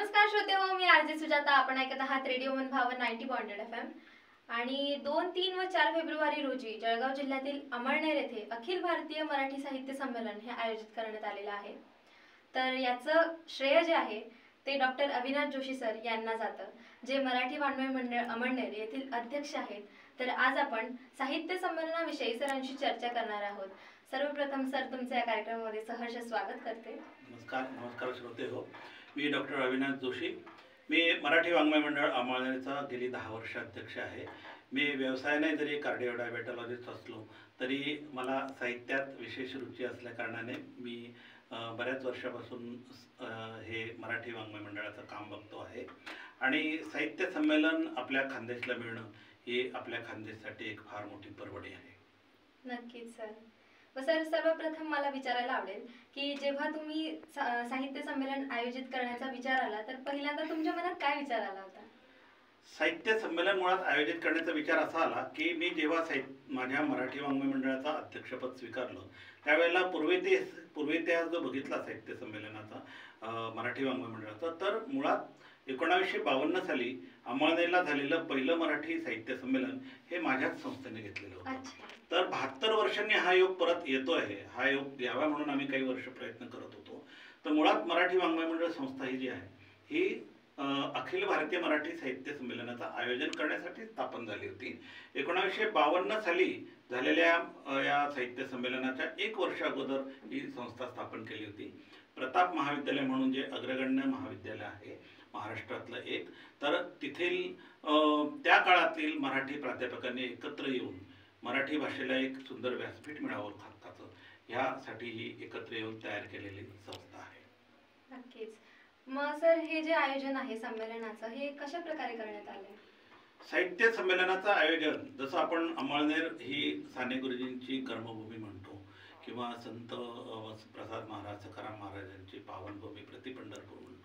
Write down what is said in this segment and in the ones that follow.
नमस्कार श्रोते हो, मी आरजे सुजाता. आपण ऐकत आहात रेडिओ मन भावन 90.8 FM. आणि 2, 3 व 4 फेब्रुवारी रोजी जळगाव जिल्ह्यातील अमळनेर येथे अखिल भारतीय मराठी साहित्य संमेलन हे आयोजित करण्यात आलेलं आहे. तर याचं श्रेय जे आहे ते डॉक्टर अविनाश जोशी सर यांना जातं, जे मराठी वाङ्मय मंडळ अमळनेर येथील अध्यक्ष आहेत. तर आज आपण साहित्य संमेलनाविषयी सरांशी चर्चा करणार आहोत. सर्वप्रथम सर, तुमचं या कार्यक्रमामध्ये सहर्ष स्वागत करते. नमस्कार श्रोते हो, मी डॉक्टर अविनाश जोशी. मी मराठी वाङ्मय मंडळ अमळनेरचा गेली 10 वर्ष अध्यक्ष आहे. मी व्यवसायाने जरी कार्डिओ डायबेटॉलॉजिस्ट असलो तरी मला साहित्यात विशेष रुची असल्या कारणाने मी बऱ्याच वर्षापासून हे मराठी वाङ्मय मंडळाचं काम बघतो आहे. आणि साहित्य संमेलन आपल्या खानदेशला मिळणं ही आपल्या खानदेशसाठी एक फार मोठी परवडी आहे. नक्कीच सर. सर, सर्वप्रथम मला विचारायला आवडेल की जेव्हा तुम्ही साहित्य संमेलन आयोजित करण्याचा विचार आला तर पहिल्यांदा तुमच्या मनात काय विचार आला होता? साहित्य संमेलन मुळात आयोजित करण्याचा विचार असा आला की मी जेव्हा माझ्या मराठी वाङ्मय मंडळाचा अध्यक्षपद स्वीकारलं त्यावेळेला पूर्वी इतिहास जो बघितला साहित्य संमेलनाचा मराठी वाङ्मय मंडळाचा, तर मुळात 1952 साली अमळनेरला झालेलं पहिलं मराठी साहित्य संमेलन हे माझ्याच संस्थेने घेतलेलं होतं. तर 72 वर्षांनी हा योग परत येतोय. हा योग यावा म्हणून आम्ही काही वर्ष प्रयत्न करत होतो. तर मुळात मराठी वाङ्मय मंडळ संस्था ही जी आहे ही अखिल भारतीय मराठी साहित्य संमेलनाचं आयोजन करण्यासाठी स्थापन झाली होती. 1952 साली झालेल्या या साहित्य संमेलनाच्या 1 वर्ष अगोदर ही संस्था स्थापन केली होती. प्रताप महाविद्यालय म्हणून जे अग्रगण्य महाविद्यालय आहे महाराष्ट्रातलं एक, तर तिथील त्या काळातील मराठी प्राध्यापकांनी एकत्र येऊन मराठी भाषेला एक सुंदर व्यासपीठ मिळावं हक्काचं, ह्यासाठी ही एकत्र येऊन तयार केलेली संस्था आहे. नक्कीच. मग सर, हे जे आयोजन आहे संमेलनाचं हे कशा प्रकारे करण्यात आले? साहित्य संमेलनाचं आयोजन जसं आपण अमळनेर ही साने गुरुजींची कर्मभूमी म्हणतो किंवा संत प्रसाद महाराज सखाराम महाराजांची पावनभूमी प्रतिपंढरपूर म्हणतो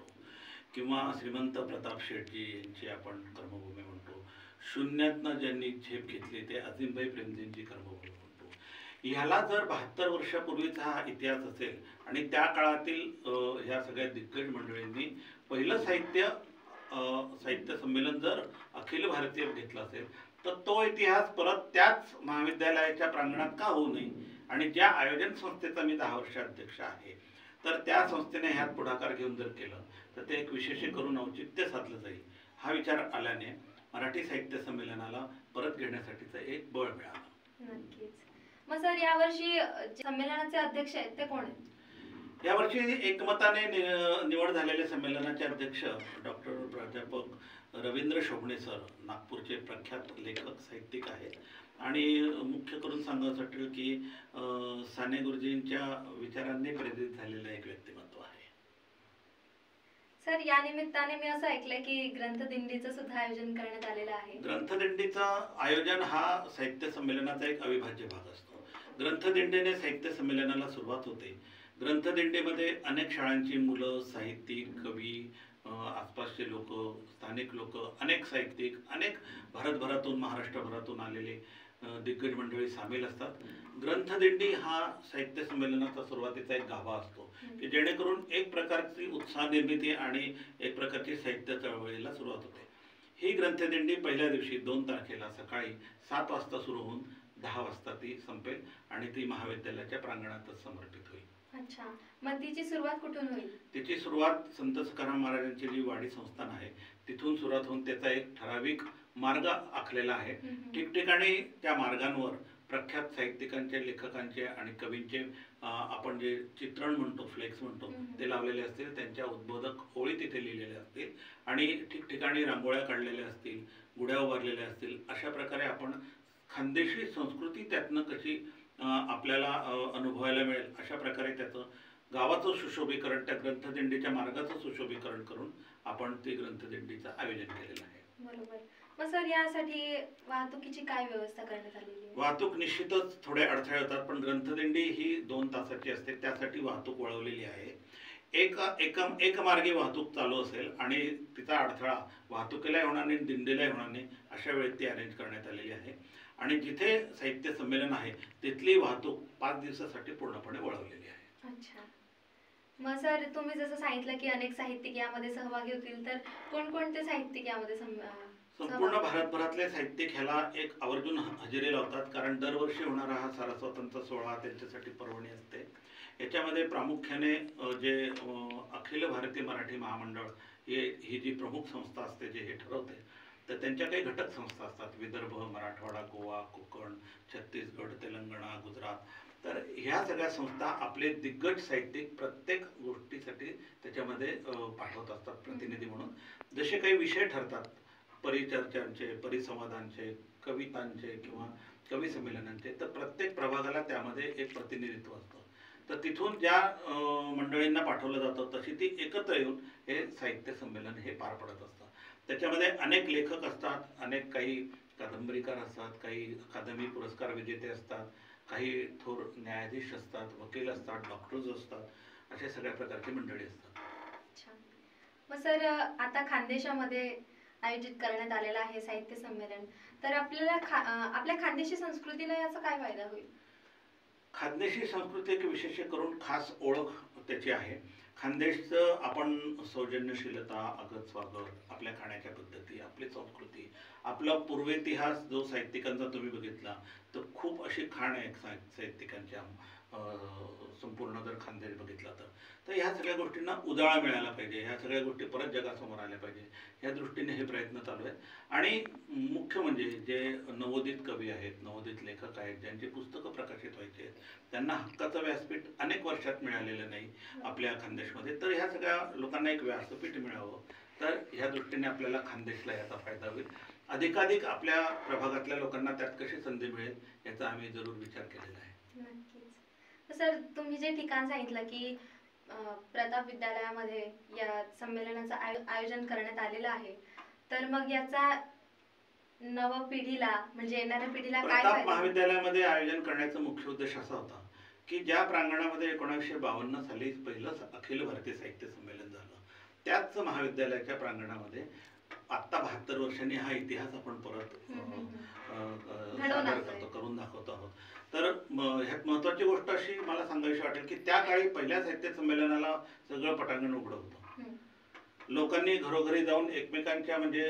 किंवा श्रीमंत प्रताप शेठजी यांची आपण कर्मभूमी म्हणतो, शून्यातनं ज्यांनी झेप घेतली ते अजिमभाई प्रेमजींची कर्मभूमी म्हणतो. ह्याला जर 72 वर्षापूर्वीचा हा इतिहास असेल आणि त्या काळातील ह्या सगळ्या दिग्गज मंडळींनी पहिलं साहित्य संमेलन जर अखिल भारतीय घेतलं असेल तर तो इतिहास परत त्याच महाविद्यालयाच्या प्रांगणात का होऊ नये. आणि ज्या आयोजन संस्थेचा मी 10 वर्ष अध्यक्ष आहे तर त्या संस्थेने ह्यात पुढाकार घेऊन जर केलं तर ते एक विशेषीकरून औचित्य साधलं जाईल. हा विचार आल्याने मराठी साहित्य संमेलनाला परत घेण्यासाठीचं एक बळ मिळालं. नक्कीच. मग सर, यावर्षी संमेलनाचे अध्यक्ष आहेत ते कोण आहेत? यावर्षी एकमताने निवड झालेले संमेलनाचे अध्यक्ष डॉक्टर प्राध्यापक रवींद्र शोभणे सर, नागपूरचे प्रख्यात लेखक साहित्यिक आहेत आणि मुख्य करून सांगायचं वाटेल की साने गुरुजींच्या विचारांनी प्रेरित झालेलं एक व्यक्तिमत्व आहे. सर, या निमित्ताने मी असं ऐकलंय की ग्रंथदिंडीचं सुद्धा आयोजन करण्यात आलेलं आहे. ग्रंथदिंडीचं आयोजन हा साहित्य संमेलनाचा एक अविभाज्य भाग असतो. ग्रंथदिंडीने साहित्य संमेलनाला सुरुवात होते. ग्रंथदिंडीमध्ये अनेक शाळांची मुलं, साहित्यिक, कवी, आसपासचे लोक, स्थानिक लोक, अनेक साहित्यिक, अनेक भारतभरातून महाराष्ट्रभरातून आलेले दिग्गज मंडळी सामील असतात. ग्रंथदिंडी हा साहित्य संमेलनाचा सुरुवातीचा एक गाभा असतो की जेणेकरून एक प्रकारची उत्साह निर्मिती आणि एक प्रकारची साहित्य चळवळीला सुरुवात होते. ही ग्रंथदिंडी पहिल्या दिवशी 2 तारखेला सकाळी 7 वाजता सुरू होऊन 10 वाजता ती संपेल आणि ती महाविद्यालयाच्या प्रांगणातच समर्पित होईल. अच्छा. मग तिची सुरुवात कुठून होईल? तिची सुरुवात संत सखाराम महाराजांची जी वाडी संस्थान आहे तिथून सुरुवात होऊन त्याचा एक ठराविक मार्ग आखलेला आहे. ठिकठिकाणी त्या मार्गांवर प्रख्यात साहित्यिकांचे, लेखकांचे आणि कवींचे आपण जे चित्रण म्हणतो, फ्लेक्स म्हणतो, ते लावलेले असतील. त्यांच्या उद्बोधक ओळी तिथे लिहिलेल्या असतील आणि ठिकठिकाणी रांगोळ्या काढलेल्या असतील, गुढ्या उभारलेल्या असतील. अशा प्रकारे आपण खानदेशी संस्कृती त्यातनं कशी आपल्याला अनुभवायला मिळेल अशा प्रकारे त्याचं गावाचं सुशोभीकरण, त्या ग्रंथदिंडीच्या मार्गाचं सुशोभीकरण करून आपण ते ग्रंथदिंडीचं आयोजन केलेलं आहे. बरोबर. मग सर, यासाठी वाहतुकीची काय व्यवस्था करण्यात आलेली आहे? वाहतूक निश्चितच थोडे अडथळे होतात, पण ग्रंथदिंडी ही 2 तासाची असते. त्यासाठी वाहतूक वळवलेली आहे. एक मार्गी वाहतूक चालू असेल आणि तिचा अडथळा वाहतुकीलाही होणार नाही, दिंडीलाही होणार नाही, अशा वेळेत ती अरेंज करण्यात आलेली आहे. आणि जिथे साहित्य संमेलन आहे तिथली वाहतूक 5 दिवसासाठी पूर्णपणे वळवलेली आहे. अच्छा. मग सर तुम्ही जसं सांगितलं की अनेक साहित्यिक यामध्ये सहभागी होतील, तर कोणकोणते साहित्यिक यामध्ये संपूर्ण सहभागी? भारतभरातले साहित्यिक ह्याला एक आवर्जून हजेरी लावतात, कारण दरवर्षी होणारा हा सारस्वतांचा सोहळा त्यांच्यासाठी पर्वणी असते. याच्यामध्ये प्रामुख्याने अखिल भारतीय मराठी महामंडळ ही जी प्रमुख संस्था असते जे हे ठरवते, तर त्यांच्या काही घटक संस्था असतात. विदर्भ, मराठवाडा, गोवा, कोकण, छत्तीसगड, तेलंगणा, गुजरात. तर ह्या सगळ्या संस्था आपले दिग्गज साहित्यिक प्रत्येक गोष्टीसाठी त्याच्यामध्ये पाठवत असतात प्रतिनिधी म्हणून. जसे काही विषय ठरतात परिचर्चांचे, परिसंवादांचे, कवितांचे किंवा कवी संमेलनांचे, तर प्रत्येक प्रभागाला त्यामध्ये एक प्रतिनिधित्व असतं. तर तिथून ज्या मंडळींना पाठवलं जातं तशी ती एकत्र येऊन हे साहित्य संमेलन हे पार पडत असतं. त्याच्यामध्ये अनेक लेखक असतात, अनेक काही कादंबरीकार असतात, काही अकादमी पुरस्कार विजेते असतात, काही थोर न्यायाधीश असतात, वकील असतात, डॉक्टर्स असतात, अशा सगळ्या प्रकारची मंडळी असतात. अच्छा. मग सर आता खानदेशामध्ये आयोजित करण्यात आलेलं आहे साहित्य संमेलन, तर आपल्याला आपल्या खानदेशी संस्कृतीला याचा काय फायदा होईल? खानदेशी संस्कृती एक विशेष करून खास ओळख त्याची आहे. खानदेशचं आपण सौजन्यशीलता, अगत स्वागत, आपल्या खाण्याच्या पद्धती, आपली संस्कृती, आपला पूर्वेतिहास जो साहित्यिकांचा तुम्ही बघितला, तर खूप अशी खाण आहे साहित्यिकांच्या. संपूर्ण जर खानदेश बघितला तर ह्या सगळ्या गोष्टींना उजाळा मिळाला पाहिजे, ह्या सगळ्या गोष्टी परत जगासमोर आल्या पाहिजे, या दृष्टीने हे प्रयत्न चालू आहेत. आणि मुख्य म्हणजे जे नवोदित कवी आहेत, नवोदित लेखक आहेत, ज्यांची पुस्तकं प्रकाशित व्हायची आहेत, त्यांना हक्काचं व्यासपीठ अनेक वर्षात मिळालेलं नाही आपल्या खानदेशमध्ये. तर ह्या सगळ्या लोकांना एक व्यासपीठ मिळावं, तर ह्या दृष्टीने आपल्याला खानदेशला याचा फायदा होईल. अधिकाधिक आपल्या प्रभागातल्या लोकांना त्यात कशी संधी मिळेल याचा आम्ही जरूर विचार केलेला आहे. नक्कीच. सर तुम्ही जे ठिकाण सांगितलं की प्रताप विद्यालयामध्ये या संमेलनाचं आयोजन करण्यात आलेलं आहे, तर मग याचा नव पिढीला म्हणजे येणाऱ्या पिढीला काय प्रताप फायदा? महाविद्यालयामध्ये आयोजन करण्याचा मुख्य उद्देश असा होता की ज्या प्रांगणामध्ये 1952 साली पहिलं अखिल भारतीय साहित्य संमेलन झालं, त्याच महाविद्यालयाच्या प्रांगणामध्ये आता 72 वर्षांनी हा इतिहास आपण परत सादर करतो, करून दाखवतो आहोत. तर ह्यात महत्वाची गोष्ट अशी मला सांगायची वाटेल की त्या काळी पहिल्या साहित्य संमेलनाला सगळं पटांगण उघडं होतं. लोकांनी घरोघरी जाऊन एकमेकांच्या म्हणजे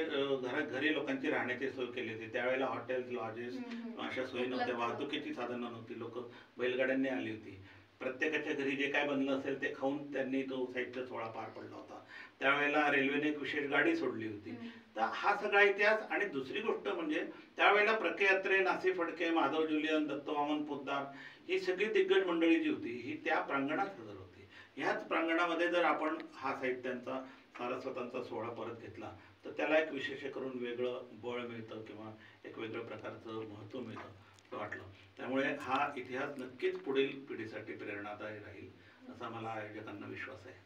घरी लोकांची राहण्याची सोय केली होती. त्यावेळेला हॉटेल्स, लॉजेस अशा सोयी नव्हत्या, वाहतुकीची साधनं नव्हती, लोक बैलगाड्यांनी आली होती. प्रत्येकाच्या घरी जे काय बनलं असेल ते खाऊन त्यांनी तो साहित्य सोहळा पार पडला होता. त्यावेळेला रेल्वेने एक विशेष गाडी सोडली होती. तर हा सगळा इतिहास. आणि दुसरी गोष्ट म्हणजे त्यावेळेला प्रके अत्रे, नासी फडके, माधव जुलियन, दत्तवामन पोद्दार ही सगळी दिग्गज मंडळी जी होती ही त्या प्रांगणात हजर होती. ह्याच प्रांगणामध्ये जर आपण हा साहित्यांचा सारस्वतांचा सोहळा परत घेतला तर त्याला एक विशेष करून वेगळं बळ मिळतं किंवा एक वेगळ्या प्रकारचं महत्त्व मिळतं असं वाटलं. त्यामुळे हा इतिहास नक्कीच पुढील पिढीसाठी प्रेरणादायी राहील असा मला आयोजकांना विश्वास आहे.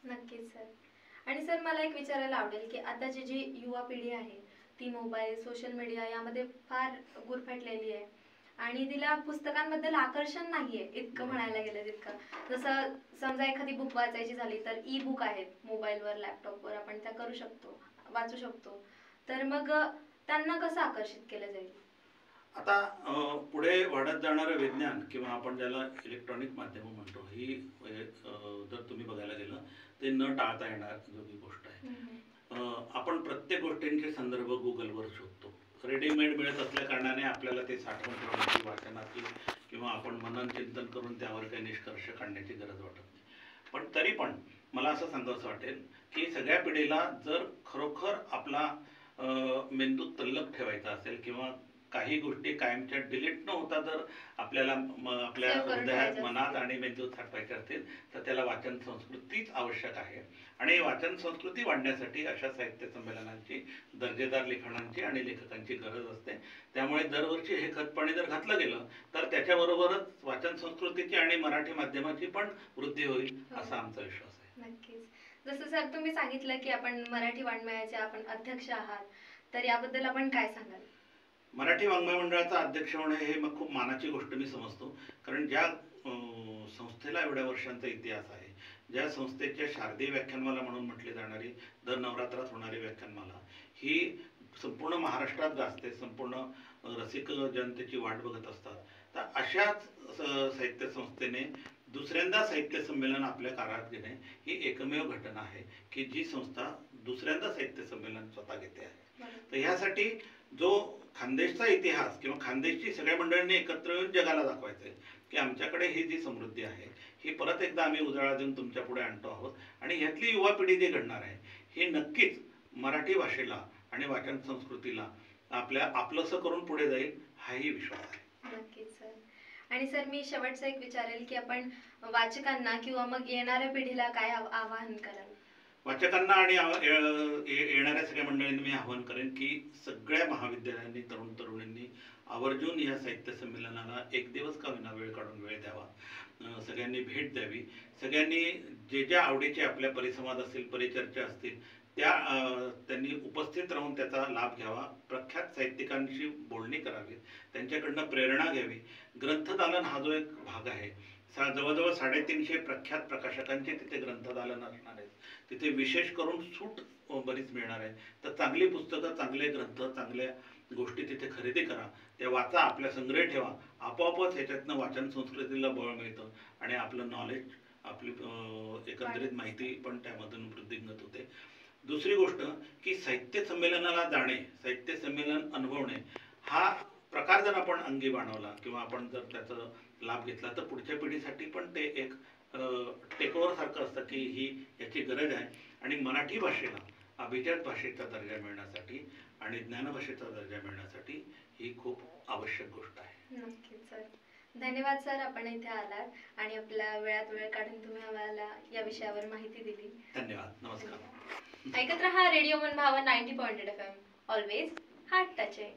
नक्कीच सर. आणि सर मला एक विचारायला आवडेल की आताची जी युवा पिढी आहे ती मोबाईल, सोशल मीडिया यामध्ये फार गुरफटलेली आहे आणि तिला पुस्तकांबद्दल आकर्षण नाहीये इतकं म्हणायला गेलं तितकं. जसं समजा एखादी बुक वाचायची झाली तर ई बुक आहेत मोबाईलवर, लॅपटॉपवर आपण त्या करू शकतो, वाचू शकतो. तर मग त्यांना कसं आकर्षित केलं जाईल? आता पुढे वाढत जाणारं विज्ञान किंवा आपण ज्याला इलेक्ट्रॉनिक माध्यम म्हणतो ही जर तुम्ही बघायला गेलं ते न टाळता येणार जोगी गोष्ट आहे. आपण प्रत्येक गोष्टींचे संदर्भ गुगलवर शोधतो. रेडीमेड मिळत असल्या कारणाने आपल्याला ते साठवून ठेवण्याची, वाचनाची किंवा आपण मनन चिंतन करून त्यावर काही निष्कर्ष काढण्याची गरज वाटत नाही. पण तरी पण मला असं सांगावंसं वाटेल की सगळ्या पिढीला जर खरोखर आपला मेंदू तल्लख ठेवायचा असेल किंवा काही गोष्टी कायमच्या डिलीट न होता जर आपल्याला आपल्या हृदयात, मनात आणि मेंदूत साठवायच्या असतील तर त्याला वाचन संस्कृतीच आवश्यक आहे. आणि वाचन संस्कृती वाढण्यासाठी अशा साहित्य संमेलनांची, दर्जेदार लिखाणांची आणि लेखकांची गरज असते. त्यामुळे दरवर्षी हे खतपाणी जर घातलं गेलं तर त्याच्याबरोबरच वाचन संस्कृतीची आणि मराठी माध्यमाची पण वृद्धी होईल असा आमचा विश्वास आहे. नक्कीच. जसं सर तुम्ही सांगितलं की आपण मराठी वाङ्मयाचे आपण अध्यक्ष आहात, तर याबद्दल आपण काय सांगाल? मराठी वाङ्मय मंडळाचा अध्यक्ष होणे हे मग खूप मानाची गोष्ट मी समजतो. कारण ज्या संस्थेला एवढ्या वर्षांचा इतिहास आहे, ज्या संस्थेच्या शारदीय व्याख्यानमाला म्हणून म्हटली जाणारी दर नवरात्रात होणारी व्याख्यानमाला ही संपूर्ण महाराष्ट्रात गाजते, संपूर्ण रसिक जनतेची वाट बघत असतात. तर अशाच साहित्य संस्थेने दुसऱ्यांदा साहित्य संमेलन आपल्या काळात घेणे ही एकमेव घटना आहे की जी संस्था दुसऱ्यांदा साहित्य संमेलन स्वतः घेते आहे. तर ह्यासाठी जो खानदेशचा इतिहास किंवा खानदेशची सगळ्या मंडळींनी एकत्र येऊन जगाला दाखवायचं आहे की आमच्याकडे ही जी समृद्धी आहे ही परत एकदा आम्ही उजाळा देऊन तुमच्या पुढे आणतो आहोत. आणि ह्यातली युवा पिढी जी घडणार आहे ही नक्कीच मराठी भाषेला आणि वाचन संस्कृतीला आपलंसं करून पुढे जाईल हाही विश्वास आहे. नक्कीच सर. आणि सर मी शेवटचं एक विचारेल की आपण वाचकांना किंवा मग येणाऱ्या पिढीला काय आवाहन कराल? वाचकांना आणि येणाऱ्या सगळ्या मंडळींनी मी आवाहन करेन की सगळ्या महाविद्यालयांनी तरुण तरुणींनी आवर्जून या साहित्य संमेलनाला एक दिवस का होईना वेळ काढून वेळ द्यावा. सगळ्यांनी भेट द्यावी. सगळ्यांनी जे ज्या आवडीचे आपल्या परिसंवाद असतील परिचर्चा असतील त्यांनी उपस्थित राहून त्याचा लाभ घ्यावा. प्रख्यात साहित्यिकांशी बोलणी करावी. त्यांच्याकडनं प्रेरणा घ्यावी. ग्रंथदालन हा जो एक भाग आहे जवळजवळ 350 प्रख्यात प्रकाशकांचे तिथे ग्रंथदालन असणार आहे. तिथे विशेष करून सूट बरीच मिळणार आहे. तर चांगली पुस्तकं चांगले ग्रंथ चांगल्या गोष्टी तिथे खरेदी करा. त्या वाचा आपल्या संग्रह ठेवा. आपोआपच ह्याच्यातनं वाचन संस्कृतीला बळ मिळतं आणि आपलं नॉलेज आपली एकंदरीत माहिती पण त्यामधून वृद्धिंगत होते. दुसरी गोष्ट की साहित्य संमेलनाला जाणे साहित्य संमेलन अनुभवणे हा प्रकार जर आपण अंगी बाणवला किंवा आपण जर त्याचा लाभ घेतला तर पुढच्या पिढीसाठी पण ते एक टेकओव्हर सारखं असतं की ही याची गरज आहे. आणि मराठी भाषेला अभिजात भाषेचा दर्जा मिळण्यासाठी आणि ज्ञानभाषेचा दर्जा मिळण्यासाठी ही खूप आवश्यक गोष्ट आहे. नक्कीच सर. धन्यवाद सर, आपण इथे आलात आणि आपल्या वेळात वेळ काढून तुम्ही आम्हाला या विषयावर माहिती दिली. धन्यवाद. नमस्कार. ऐकत रहा रेडिओ मन भावन 90.8 FM. Always heart touching.